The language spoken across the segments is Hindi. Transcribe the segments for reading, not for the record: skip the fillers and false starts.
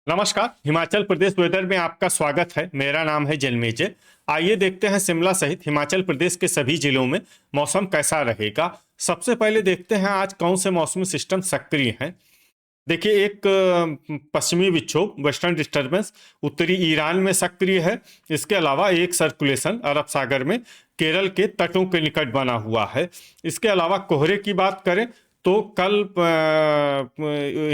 नमस्कार। हिमाचल प्रदेश वेदर में आपका स्वागत है। मेरा नाम है जन्मेजय। आइए देखते हैं शिमला सहित हिमाचल प्रदेश के सभी जिलों में मौसम कैसा रहेगा। सबसे पहले देखते हैं आज कौन से मौसमी सिस्टम सक्रिय हैं। देखिए, एक पश्चिमी विक्षोभ वेस्टर्न डिस्टर्बेंस उत्तरी ईरान में सक्रिय है। इसके अलावा एक सर्कुलेशन अरब सागर में केरल के तटों के निकट बना हुआ है। इसके अलावा कोहरे की बात करें तो कल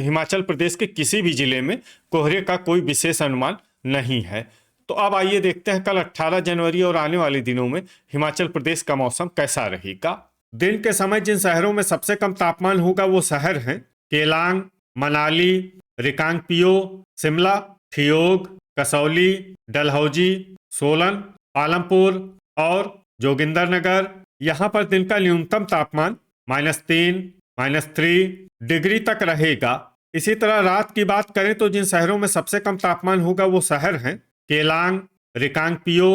हिमाचल प्रदेश के किसी भी जिले में कोहरे का कोई विशेष अनुमान नहीं है। तो अब आइए देखते हैं कल 18 जनवरी और आने वाले दिनों में हिमाचल प्रदेश का मौसम कैसा रहेगा। दिन के समय जिन शहरों में सबसे कम तापमान होगा वो शहर हैं केलांग, मनाली, रिकांगपिओ, शिमला, ठियोग, कसौली, डलहौजी, सोलन, पालमपुर और जोगिंदरनगर। यहाँ पर दिन का न्यूनतम तापमान -3, -3 डिग्री तक रहेगा। इसी तरह रात की बात करें तो जिन शहरों में सबसे कम तापमान होगा वो शहर हैं केलांग, रिकांगपिओ,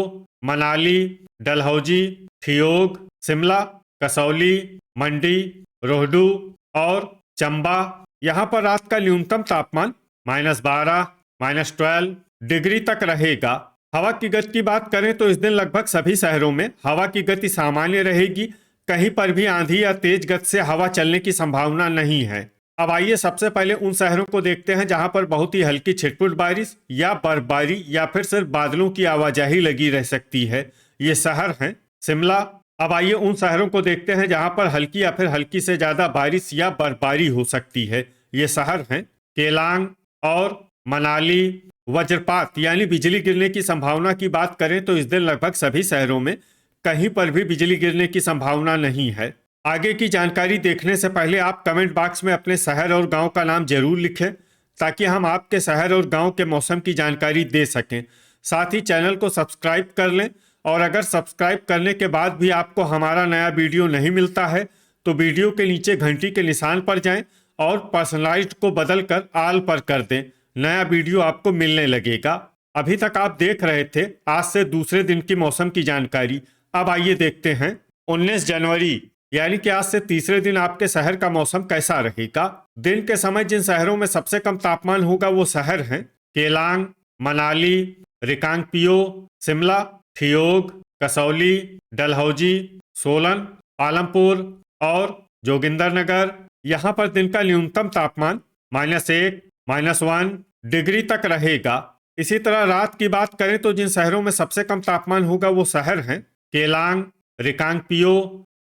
मनाली, डलहौजी, ठियोग, शिमला, कसौली, मंडी, रोहडू और चंबा। यहाँ पर रात का न्यूनतम तापमान -12, -12 डिग्री तक रहेगा। हवा की गति की बात करें तो इस दिन लगभग सभी शहरों में हवा की गति सामान्य रहेगी। कहीं पर भी आंधी या तेज गति से हवा चलने की संभावना नहीं है। अब आइए सबसे पहले उन शहरों को देखते हैं जहां पर बहुत ही हल्की छिटपुट बारिश या बर्फबारी या फिर सिर्फ बादलों की आवाजाही लगी रह सकती है। ये शहर हैं शिमला। अब आइए उन शहरों को देखते हैं जहां पर हल्की या फिर हल्की से ज्यादा बारिश या बर्फबारी हो सकती है। ये शहर हैं केलांग और मनाली। वज्रपात यानी बिजली गिरने की संभावना की बात करें तो इस दिन लगभग सभी शहरों में कहीं पर भी बिजली गिरने की संभावना नहीं है। आगे की जानकारी देखने से पहले आप कमेंट बॉक्स में अपने शहर और गांव का नाम जरूर लिखें ताकि हम आपके शहर और गांव के मौसम की जानकारी दे सकें। साथ ही चैनल को सब्सक्राइब कर लें और अगर सब्सक्राइब करने के बाद भी आपको हमारा नया वीडियो नहीं मिलता है तो वीडियो के नीचे घंटी के निशान पर जाएं और पर्सनलाइज्ड को बदलकर ऑल पर कर दें। नया वीडियो आपको मिलने लगेगा। अभी तक आप देख रहे थे आज से दूसरे दिन की मौसम की जानकारी। अब आइए देखते हैं 19 जनवरी यानी कि आज से तीसरे दिन आपके शहर का मौसम कैसा रहेगा। दिन के समय जिन शहरों में सबसे कम तापमान होगा वो शहर हैं केलांग, मनाली, रिकांगपिओ, शिमला, ठियोग, कसौली, डलहौजी, सोलन, पालमपुर और जोगिंदरनगर। यहाँ पर दिन का न्यूनतम तापमान -1, -1 डिग्री तक रहेगा। इसी तरह रात की बात करें तो जिन शहरों में सबसे कम तापमान होगा वो शहर हैं केलांग, रिकांगपिओ,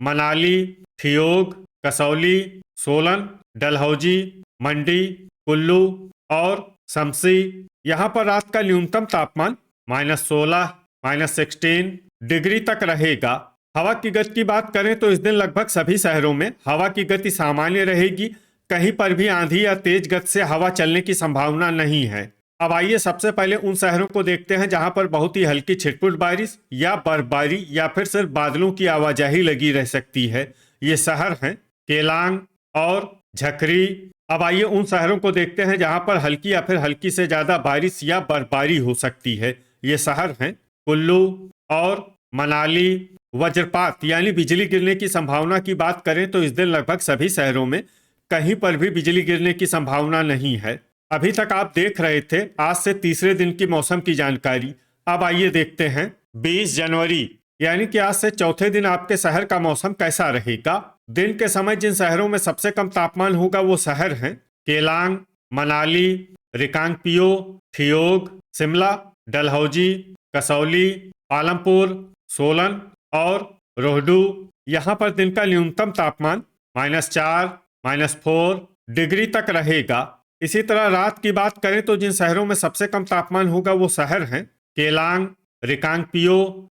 मनाली, ठियोग, कसौली, सोलन, डलहौजी, मंडी, कुल्लू और शमसी। यहाँ पर रात का न्यूनतम तापमान -16, -16 डिग्री तक रहेगा। हवा की गति की बात करें तो इस दिन लगभग सभी शहरों में हवा की गति सामान्य रहेगी। कहीं पर भी आंधी या तेज गति से हवा चलने की संभावना नहीं है। अब आइए सबसे पहले उन शहरों को देखते हैं जहां पर बहुत ही हल्की छिटपुट बारिश या बर्फबारी या फिर सिर्फ बादलों की आवाजाही लगी रह सकती है। ये शहर हैं केलांग और झकरी। अब आइए उन शहरों को देखते हैं जहां पर हल्की या फिर हल्की से ज्यादा बारिश या बर्फबारी हो सकती है। ये शहर हैं कुल्लू और मनाली। वज्रपात यानी बिजली गिरने की संभावना की बात करें तो इस दिन लगभग सभी शहरों में कहीं पर भी बिजली गिरने की संभावना नहीं है। अभी तक आप देख रहे थे आज से तीसरे दिन की मौसम की जानकारी। अब आइए देखते हैं 20 जनवरी यानी कि आज से चौथे दिन आपके शहर का मौसम कैसा रहेगा। दिन के समय जिन शहरों में सबसे कम तापमान होगा वो शहर हैं केलांग, मनाली, रिकांगपिओ, ठियोग, शिमला, डलहौजी, कसौली, पालमपुर, सोलन और रोहडू। यहाँ पर दिन का न्यूनतम तापमान -4, -4 डिग्री तक रहेगा। इसी तरह रात की बात करें तो जिन शहरों में सबसे कम तापमान होगा वो शहर हैं केलांग, रिकांगपिओ,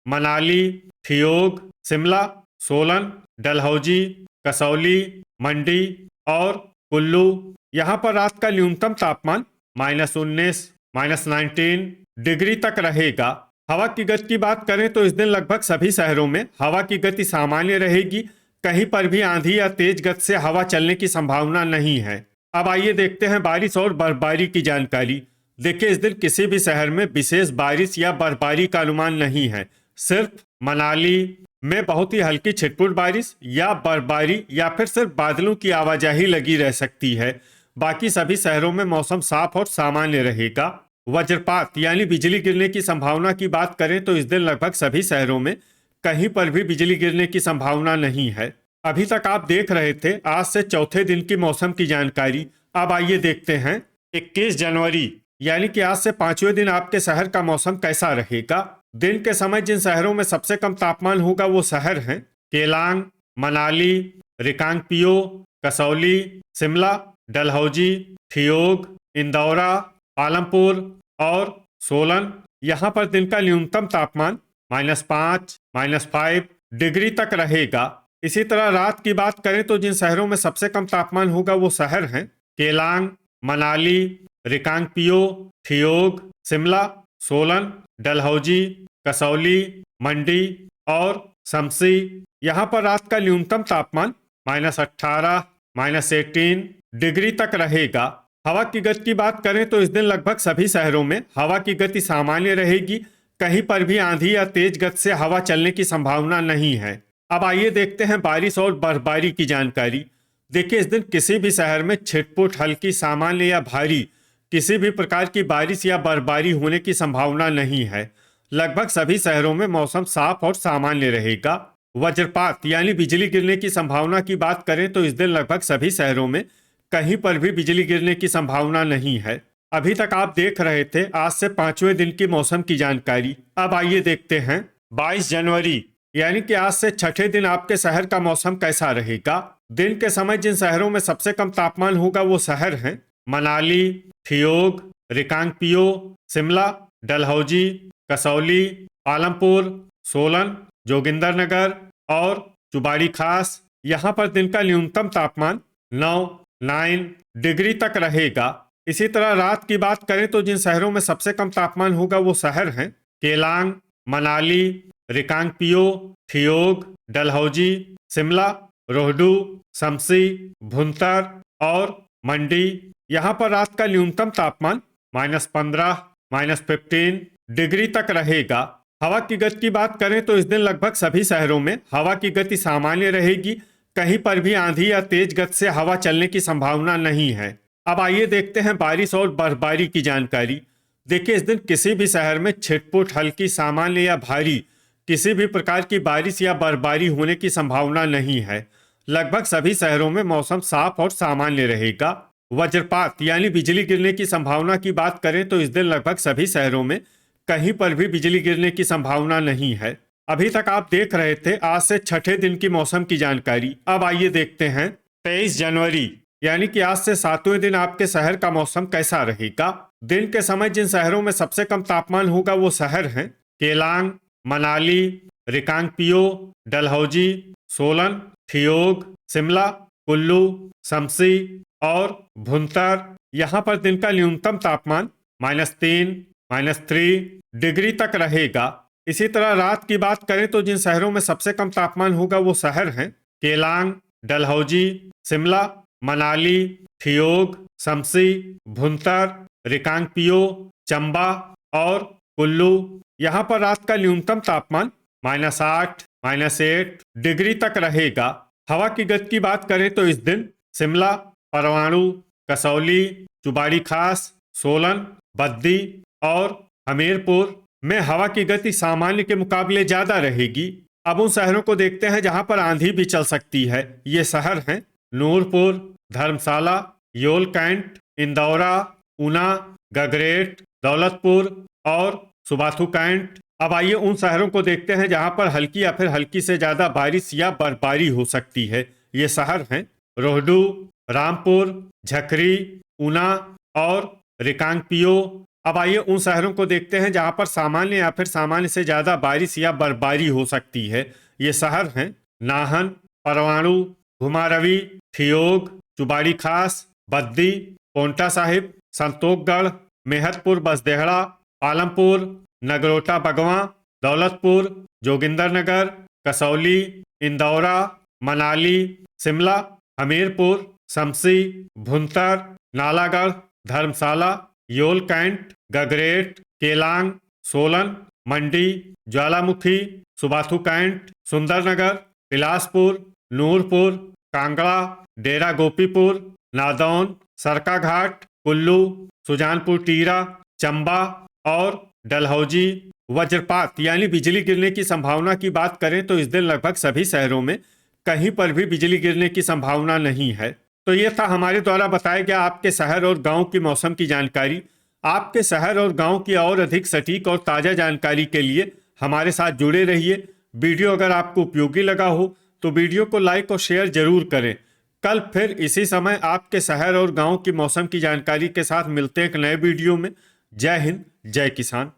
मनाली, ठियोग, शिमला, सोलन, डलहौजी, कसौली, मंडी और कुल्लू। यहाँ पर रात का न्यूनतम तापमान -19, -19 डिग्री तक रहेगा। हवा की गति की बात करें तो इस दिन लगभग सभी शहरों में हवा की गति सामान्य रहेगी। कहीं पर भी आंधी या तेज गति से हवा चलने की संभावना नहीं है। अब आइए देखते हैं बारिश और बर्फबारी की जानकारी। देखिए, इस दिन किसी भी शहर में विशेष बारिश या बर्फबारी का अनुमान नहीं है। सिर्फ मनाली में बहुत ही हल्की छिटपुट बारिश या बर्फबारी या फिर सिर्फ बादलों की आवाजाही लगी रह सकती है। बाकी सभी शहरों में मौसम साफ और सामान्य रहेगा। वज्रपात यानी बिजली गिरने की संभावना की बात करें तो इस दिन लगभग सभी शहरों में कहीं पर भी बिजली गिरने की संभावना नहीं है। अभी तक आप देख रहे थे आज से चौथे दिन की मौसम की जानकारी। अब आइए देखते हैं 21 जनवरी यानी कि आज से पांचवें दिन आपके शहर का मौसम कैसा रहेगा। दिन के समय जिन शहरों में सबसे कम तापमान होगा वो शहर हैं केलांग, मनाली, रिकांगपिओ, कसौली, शिमला, डलहौजी, ठियोग, इंदौरा, पालमपुर और सोलन। यहाँ पर दिन का न्यूनतम तापमान -5, -5 डिग्री तक रहेगा। इसी तरह रात की बात करें तो जिन शहरों में सबसे कम तापमान होगा वो शहर हैं केलांग, मनाली, रिकांगपिओ, ठियोग, शिमला, सोलन, डलहौजी, कसौली, मंडी और शमसी। यहाँ पर रात का न्यूनतम तापमान -18, -18 डिग्री तक रहेगा। हवा की गति की बात करें तो इस दिन लगभग सभी शहरों में हवा की गति सामान्य रहेगी। कहीं पर भी आंधी या तेज गति से हवा चलने की संभावना नहीं है। अब आइए देखते हैं बारिश और बर्फबारी की जानकारी। देखिए इस दिन किसी भी शहर में छिटपुट, हल्की, सामान्य या भारी किसी भी प्रकार की बारिश या बर्फबारी होने की संभावना नहीं है। लगभग सभी शहरों में मौसम साफ और सामान्य रहेगा। वज्रपात यानी बिजली गिरने की संभावना की बात करें तो इस दिन लगभग सभी शहरों में कहीं पर भी बिजली गिरने की संभावना नहीं है। अभी तक आप देख रहे थे आज से पांचवें दिन की मौसम की जानकारी। अब आइए देखते हैं 22 जनवरी यानी कि आज से छठे दिन आपके शहर का मौसम कैसा रहेगा। दिन के समय जिन शहरों में सबसे कम तापमान होगा वो शहर हैं मनाली, ठियोग, रिकांगपिओ, शिमला, डलहौजी, कसौली, पालमपुर, सोलन, जोगिंदरनगर और चुबाड़ी खास। यहाँ पर दिन का न्यूनतम तापमान 9 डिग्री तक रहेगा। इसी तरह रात की बात करें तो जिन शहरों में सबसे कम तापमान होगा वो शहर हैं केलांग, मनाली, रिकांगपिओ, ठियोग, डलहौजी, शिमला, रोहडू, शमसी, भुंतर और मंडी। यहाँ पर रात का न्यूनतम तापमान -15, -15 डिग्री तक रहेगा। हवा की गति की बात करें तो इस दिन लगभग सभी शहरों में हवा की गति सामान्य रहेगी। कहीं पर भी आंधी या तेज गति से हवा चलने की संभावना नहीं है। अब आइए देखते हैं बारिश और बर्फबारी की जानकारी। देखिए इस दिन किसी भी शहर में छिटपुट, हल्की, सामान्य या भारी किसी भी प्रकार की बारिश या बर्फबारी होने की संभावना नहीं है। लगभग सभी शहरों में मौसम साफ और सामान्य रहेगा। वज्रपात यानी बिजली गिरने की संभावना की बात करें तो इस दिन लगभग सभी शहरों में कहीं पर भी बिजली गिरने की संभावना नहीं है। अभी तक आप देख रहे थे आज से छठे दिन की मौसम की जानकारी। अब आइए देखते हैं 23 जनवरी यानी कि आज से सातवें दिन आपके शहर का मौसम कैसा रहेगा। दिन के समय जिन शहरों में सबसे कम तापमान होगा वो शहर हैं केलांग, मनाली, रिकांगपिओ, डलहौजी, सोलन, ठियोग, शिमला, कुल्लू, शमसी और भुंतर। यहाँ पर दिन का न्यूनतम तापमान -3, -3 डिग्री तक रहेगा। इसी तरह रात की बात करें तो जिन शहरों में सबसे कम तापमान होगा वो शहर हैं केलांग, डलहौजी, शिमला, मनाली, ठियोग, शमसी, भुंतर, रिकांगपिओ, चंबा और कुल्लू। यहाँ पर रात का न्यूनतम तापमान -8, -8 डिग्री तक रहेगा। हवा की गति की बात करें तो इस दिन शिमला, परवाणु, कसौली, चुबाड़ी खास, सोलन, बद्दी और हमीरपुर में हवा की गति सामान्य के मुकाबले ज्यादा रहेगी। अब उन शहरों को देखते हैं जहां पर आंधी भी चल सकती है। ये शहर हैं नूरपुर, धर्मशाला, योल कैंट, इंदौरा, ऊना, गगरेट, दौलतपुर और सुबाथू कैंट। अब आइए उन शहरों को देखते हैं जहां पर हल्की या फिर हल्की से ज्यादा बारिश या बर्फबारी हो सकती है। ये शहर हैं रोहडू, रामपुर, झकरी, ऊना और रिकांगपिओ। अब आइए उन शहरों को देखते हैं जहां पर सामान्य या फिर सामान्य से ज्यादा बारिश या बर्फबारी हो सकती है। ये शहर हैं नाहन, परवाणु, घुमारवी, ठियोग, चुबाड़ी खास, बद्दी, पोंटा साहिब, संतोखगढ़, मेहतपुर, बसदेहड़ा, पालमपुर, नगरोटा बगवां, दौलतपुर, जोगिंदरनगर, कसौली, इंदौरा, मनाली, शिमला, हमीरपुर, शमसी, भुंतर, नालागढ़, धर्मशाला, योल कैंट, गगरेट, केलांग, सोलन, मंडी, ज्वालामुखी, सुबाथू कैंट, सुंदरनगर, बिलासपुर, नूरपुर, कांगड़ा, डेरा गोपीपुर, नादौन, सरकाघाट, कुल्लू, सुजानपुर टीरा, चंबा और डलहौजी वज्रपात यानी बिजली गिरने की संभावना की बात करें तो इस दिन लगभग सभी शहरों में कहीं पर भी बिजली गिरने की संभावना नहीं है। तो ये था हमारे द्वारा बताया गया आपके शहर और गांव की मौसम की जानकारी। आपके शहर और गांव की और अधिक सटीक और ताज़ा जानकारी के लिए हमारे साथ जुड़े रहिए। वीडियो अगर आपको उपयोगी लगा हो तो वीडियो को लाइक और शेयर जरूर करें। कल फिर इसी समय आपके शहर और गांव की मौसम की जानकारी के साथ मिलते हैं एक नए वीडियो में। जय हिंद, जय किसान।